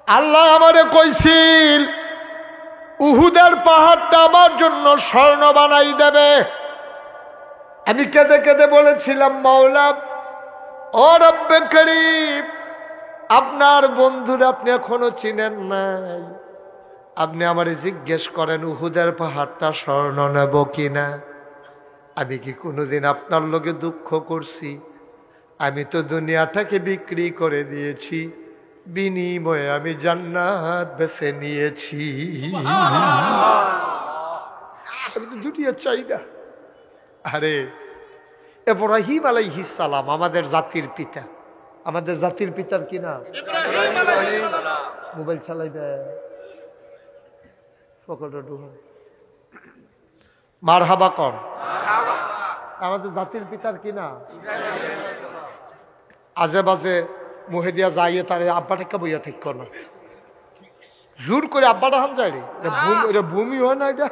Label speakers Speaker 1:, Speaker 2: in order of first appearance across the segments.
Speaker 1: আল্লাহ আমারে কইছিল উহুদের পাহাড়টা আমার জন্য স্বর্ণ বানাই দেবে। আমি কেঁদে কেঁদে বলেছিলাম, মাওলা ও রব্বে করিম, আপনার বন্ধুরা আপনি এখনো চিনেন নাই, আপনি আমারে জিজ্ঞেস করেন উহুদের পাহাড়টা স্বর্ণ নেব কিনা। আমি কি কোনোদিন আপনার লগে দুঃখ করছি? আমি তো দুনিয়াটাকে বিক্রি করে দিয়েছি, বিনিময়ে আমি জান্নাত বেছে নিয়েছি। আমি তো দুনিয়া চাই না। আরে ইব্রাহিম আলাইহিস সালাম আমাদের জাতির পিতা। আমাদের জাতির পিতার কি নাম? মোবাইল চালাই দেয় মারহাবা কর। আমাদের জাতির পিতার কি না? আজে বাজে মুহে দিয়া যাইয়ে তার আব্বাটাকে বইয়া ঠিক কর না, জোর করে আব্বাটা হান যায় রে, এটা ভূমি হয় না, এটা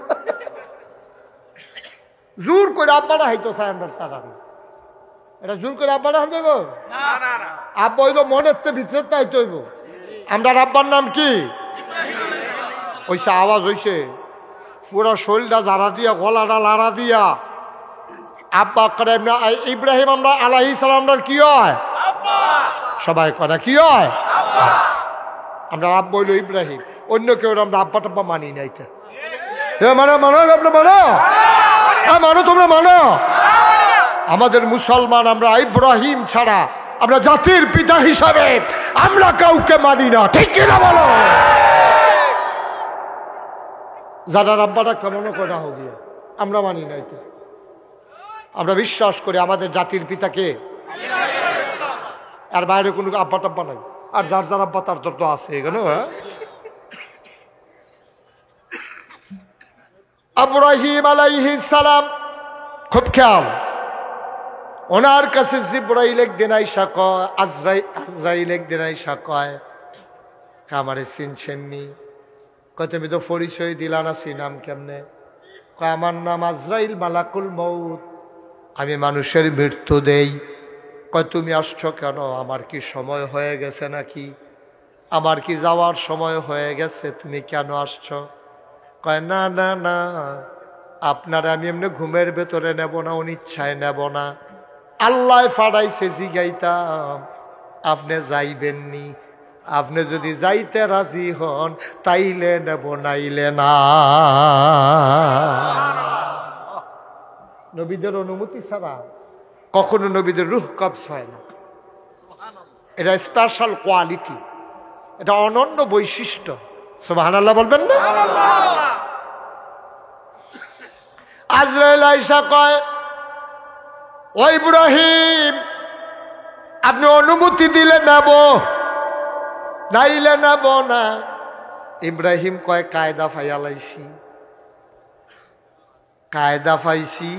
Speaker 1: জোর করে আব্বাটা হাইতো চাই আমরা তারা, এটা জোর করে আব্বাটা হান যাইব। আব্বা হইল মনের ভিতরে তাইতে হইব। আমরা আব্বার নাম কি? ওইসে আওয়াজ হইছে পুরা শরীরটা জারা দিয়া, গলাটা লাড়া দিয়া আব্বা করে। ইব্রাহিম আমরা আলাইহিস সালামের কি হয়? সবাই করে কি হয়? আমরা আব্বা হইল ইব্রাহিম, অন্য কেউ আমরা আব্বা টাব্বা মানি না। এটা মানো মানো, আপনি মানো, মানো, তোমরা মানো। আমাদের মুসলমান, আমরা ইব্রাহিম ছাড়া আমরা জাতির পিতা হিসাবে আমরা কাউকে মানি না, ঠিক কিনা বলো? যারা আব্বাটা কেমন করা হবে আমরা মানি না। এটা আমরা বিশ্বাস করি আমাদের জাতির পিতাকে, আর বাইরে কোনো আব্বা টাব্বা নাই। আর যার যার আব্বা তার তো আছে এখানে। ইব্রাহিম আলাইহিস সালাম খুব খেয়াল, ওনার কাছে জিবরাইল একদিন আইসা কয়, আজরাইল একদিন আইসা কয়, আমারে চিনছেননি? কয় তুমি তো পরিচয় দিলা না, চিনাম কেমনে? কয় আমার নাম আজরাইল মালাকুল মউত, আমি মানুষের মৃত্যু দেই। কয় তুমি আসছো কেন? আমার কি সময় হয়ে গেছে নাকি? আমার কি যাওয়ার সময় হয়ে গেছে? তুমি কেন আসছো? কয় না না না, আপনারা আমি এমনি ঘুমের ভেতরে নেব না, অনিচ্ছায় নেব না, আল্লাহ ফাড়াইছে জিগাইতাম, আপনি যাইবেননি। আপনি যদি যাইতে রাজি হন তাইলে নেব, নাইলে না। নবীদের অনুমতি ছাড়া কখনো নবীদের রূহ কবজ হয় না। এটা স্পেশাল কোয়ালিটি, এটা অনন্য বৈশিষ্ট্য। সুবহানাল্লাহ বলবেন না? আজরাইল আয়েশা কয়, ও ইব্রাহিম, আপনি অনুমতি দিলে নেব, নাইলে নেব না। ইব্রাহিম কয়, কায়দা ফাইয়ালাইছি, কায়দা পাইছি।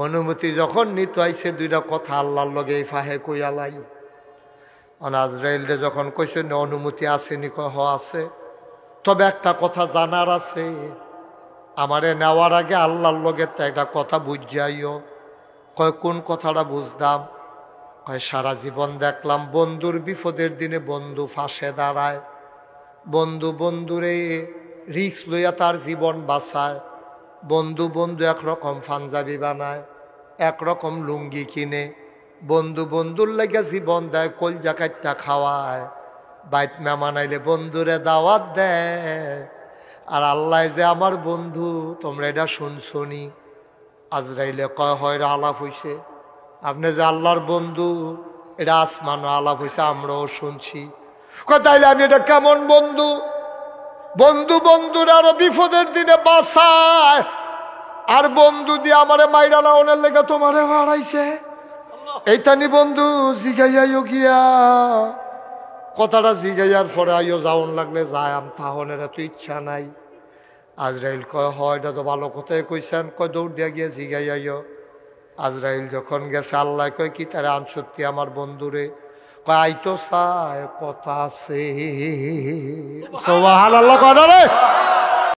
Speaker 1: অনুমতি যখন নিতে আইছে দুইটা কথা আল্লাহর লগে এই ফাহে কইয়ালাই। আজরাইলরে যখন কইছে অনুমতি আসেনি, কয় হ আছে, তবে একটা কথা জানার আছে, আমারে নেওয়ার আগে আল্লাহর লগে তো একটা কথা বুঝাইও। কয় কোন কথাটা বুঝতাম? কয় সারা জীবন দেখলাম বন্ধুর বিপদের দিনে বন্ধু ফাঁসে দাঁড়ায়, বন্ধু বন্ধুরে রিস্ক লইয়া তার জীবন বাঁচায়, বন্ধু বন্ধু একরকম পাঞ্জাবি বানায়, একরকম লুঙ্গি কিনে, বন্ধু বন্ধুর লেগে জীবন দেয়, কলজা কাটটা খাওয়ায়, বাইত মেহমান আইলে বন্ধুরে দাওয়াত দেয়। আর আল্লাহ যে আমার বন্ধু, তোমরা এটা শুনছনি? আজরাইলে কয় হয় আলাপ হইছে, আপনি যে আল্লাহর বন্ধু এটা আসমানও আলাপ হইছে, আমরাও শুনছি। কয় তাইলে আমি এটা কেমন বন্ধু? বন্ধু বন্ধুর আরো বিপদের দিনে বাঁচায়, আর বন্ধু দিয়ে আমারে মাইরা লাউনের লেগে তোমারে বাড়াইছে, এইটানি বন্ধু জিগাইয়াইও গিয়া। কথাটা জিগাইয়ার পরে আইও যাওন লাগলে যায়, আম তাহনের এত ইচ্ছা নাই। আজরাইল কয় হয় এটা তো ভালো কথাই কইছেন, কয় দৌড় দিয়া গিয়ে জিগাইয়াইও। আজরাইল যখন গেছে, আল্লাহ কয় কি তারা সত্যি আমার বন্ধুরে? কয় আইতো চায়, কথা আছে। সুবহানাল্লাহ কয় না রে?